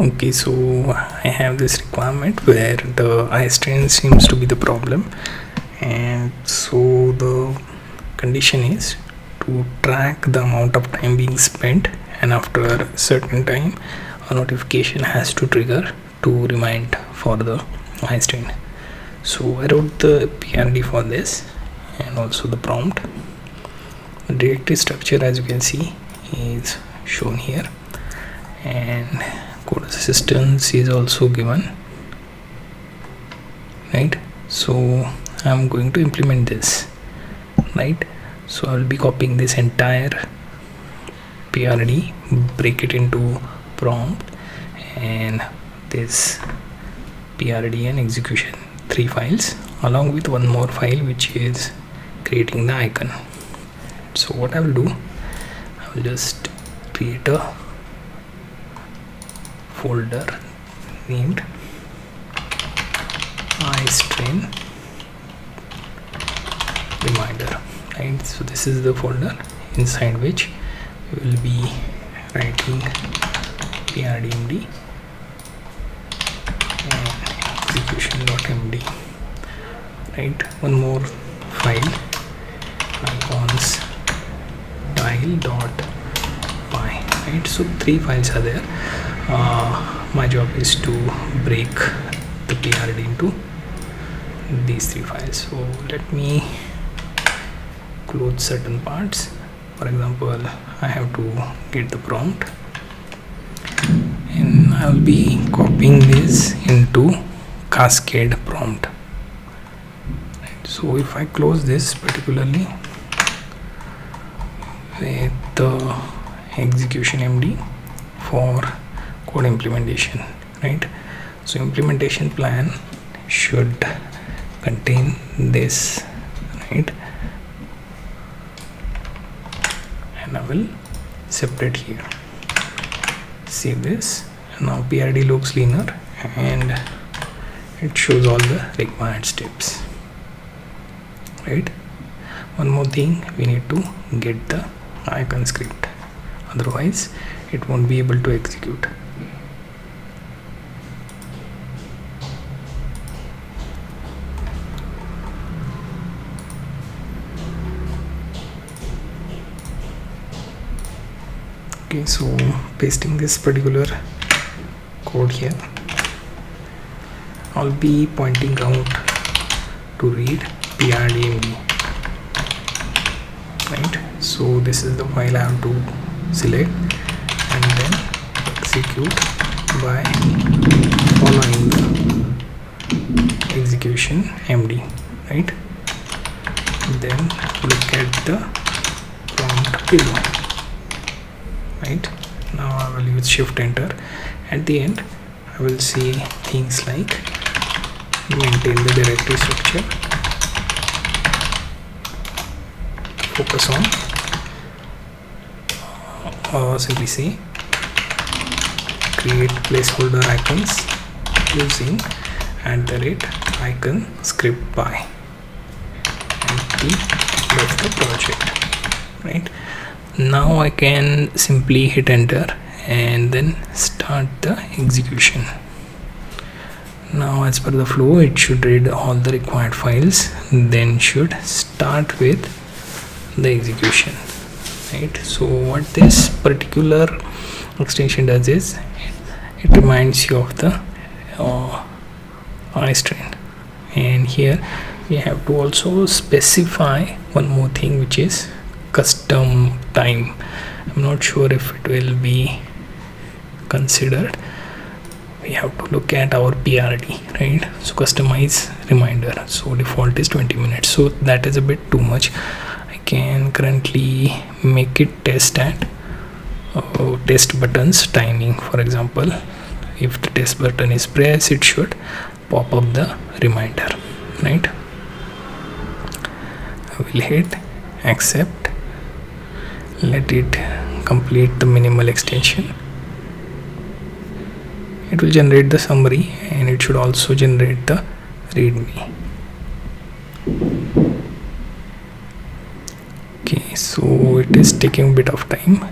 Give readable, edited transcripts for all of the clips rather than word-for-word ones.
Okay, so I have this requirement where the eye strain seems to be the problem, and so the condition is to track the amount of time being spent, and after a certain time a notification has to trigger to remind for the eye strain. So I wrote the PRD for this and also the prompt. The directory structure, as you can see, is shown here, and code assistance is also given, right? So I'm going to implement this, right? So I'll be copying this entire PRD, break it into prompt and this PRD and execution, 3 files, along with one more file which is creating the icon. So what I will do, I will just create a folder named eye strain reminder, right? So this is the folder inside which we will be writing prdmd and execution.md, right? One more file, icons tile.py, right? So 3 files are there. My job is to break the PRD into these 3 files. So let me close certain parts. For example, I have to get the prompt, and I will be copying this into cascade prompt. Right. So if I close this particularly with the execution MD for code implementation, right? So implementation plan should contain this, right? And I will separate here, save this. Now PRD looks leaner and it shows all the required steps, right? One more thing, we need to get the icon script, otherwise it won't be able to execute. Okay, so pasting this particular code here, I'll be pointing out to read prdmd, right? So this is the file I have to select and then execute by following the execution MD, right? Then look at the prompt below, right? Now I will use shift enter. At the end I will see things like maintain the directory structure, focus on simply say create placeholder icons using @icon script by and the of the project, right? Now I can simply hit enter and then start the execution. Now as per the flow, it should read all the required files, then should start with the execution, right? So what this particular extension does is it reminds you of the eye strain, and here we have to also specify one more thing, which is custom time. I'm not sure if it will be considered. We have to look at our PRD, right? So customize reminder, so default is 20 minutes, so that is a bit too much. I can currently make it test at test buttons timing. For example, if the test button is pressed, it should pop up the reminder, right? I will hit accept, let it complete the minimal extension. It will generate the summary and it should also generate the readme. Okay, so it is taking a bit of time,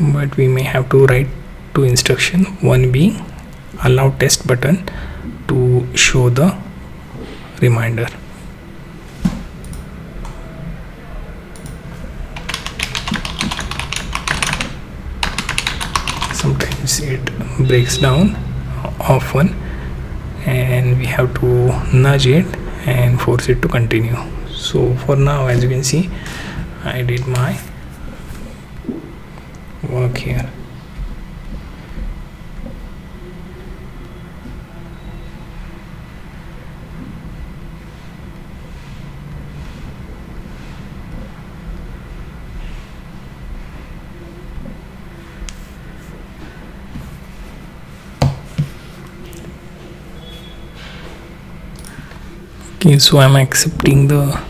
but we may have to write two instructions, one being allow test button to show the reminder. Sometimes it breaks down often and we have to nudge it and force it to continue. So for now, as you can see, I did my work here. Okay, so I'm accepting the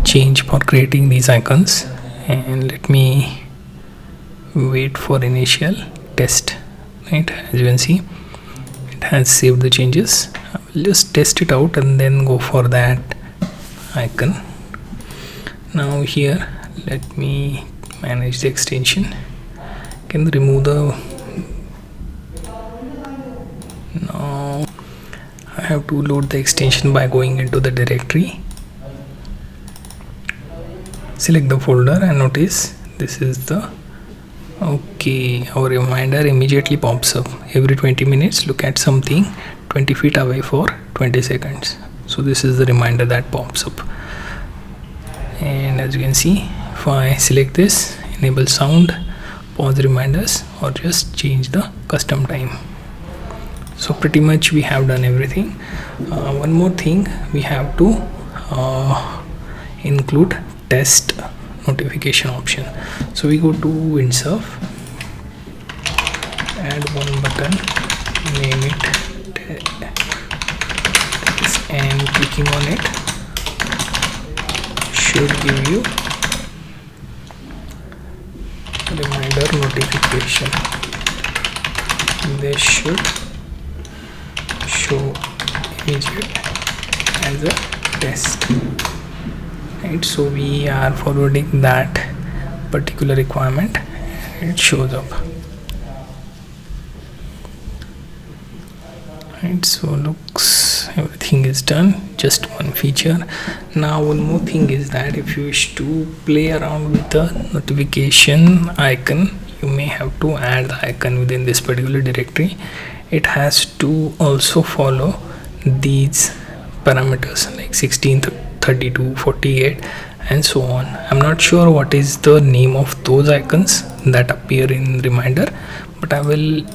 change for creating these icons, and let me wait for initial test. Right, as you can see, it has saved the changes. I will just test it out and then go for that icon. Now here, let me manage the extension. I can remove the I have to load the extension by going into the directory, select the folder, and notice this is the our reminder immediately pops up. Every 20 minutes look at something 20 feet away for 20 seconds. So this is the reminder that pops up. And as you can see, if I select this, enable sound, pause reminders, or just change the custom time. So pretty much we have done everything. One more thing, we have to include test notification option. So we go to Windsurf, add one button, name it test, and clicking on it should give you reminder notification. This should show immediate as a test. Right, so we are forwarding that particular requirement and it shows up. Right, so looks everything is done, just one feature. Now one more thing is that if you wish to play around with the notification icon, you may have to add the icon within this particular directory. It has to also follow these parameters like 16, 32, 48 and so on. I'm not sure what is the name of those icons that appear in reminder, but I will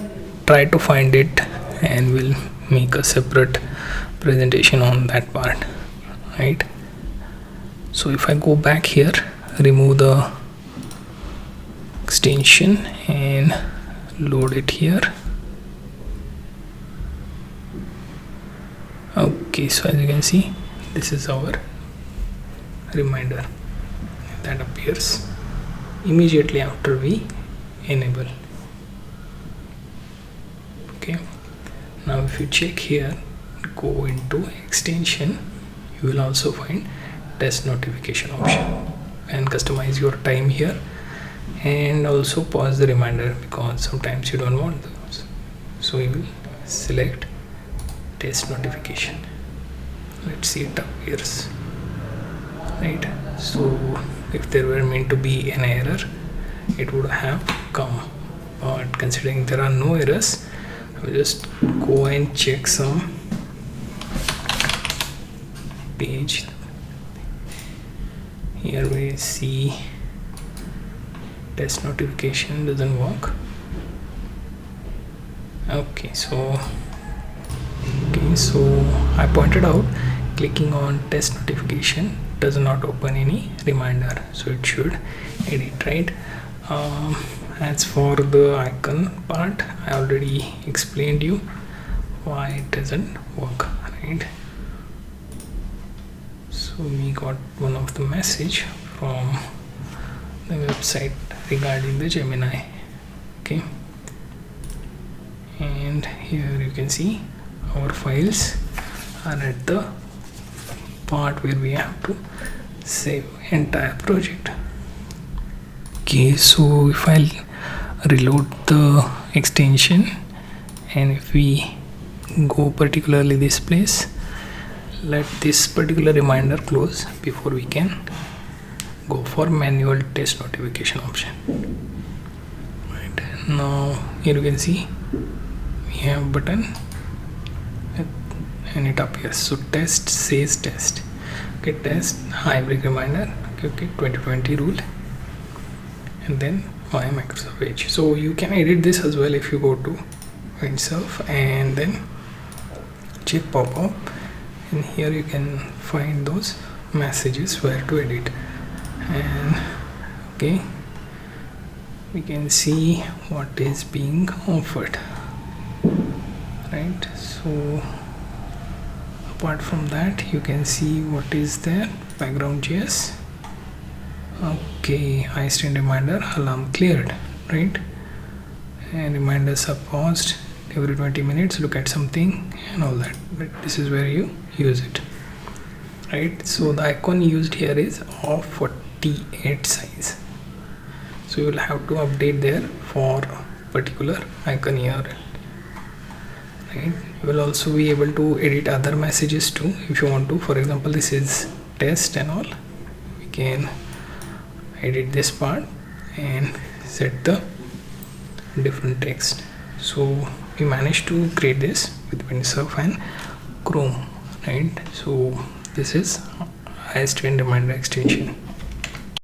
try to find it and will make a separate presentation on that part. Right, so if I go back here, remove the extension and load it here. Okay, so as you can see, this is our reminder that appears immediately after we enable. Okay, now if you check here, go into extension, you will also find test notification option and customize your time here, and also pause the reminder because sometimes you don't want those. So you will select test notification. Let's see, it appears. Right, so if there were meant to be an error, it would have come, but considering there are no errors, I will just go and check some page. Here we see test notification doesn't work. Okay, so I pointed out clicking on test notification does not open any reminder, so it should edit. Right, as for the icon part, I already explained you why it doesn't work. Right, so we got one of the message from the website regarding the Gemini. Okay, and here you can see our files are at the part where we have to save entire project. Okay, so if I reload the extension, and if we go particularly this place, let this particular reminder close before we can go for manual test notification option. Right now here you can see we have button and it appears, so test says test. Okay, test hybrid reminder, okay, 2020 rule, and then my Microsoft Edge. So you can edit this as well if you go to Windsurf and then check pop-up, and here you can find those messages where to edit. And okay, we can see what is being offered, right? So apart from that, you can see what is there. Background JS, okay, high stand reminder, alarm cleared, right? And reminders are paused every 20 minutes, look at something and all that. But this is where you use it, right? So the icon used here is of 48 size, so you will have to update there for particular icon URL, right? You will also be able to edit other messages too if you want to. For example, this is test and all, we can edit this part and set the different text. So we managed to create this with Windsurf and Chrome, right? So this is highest trend reminder extension.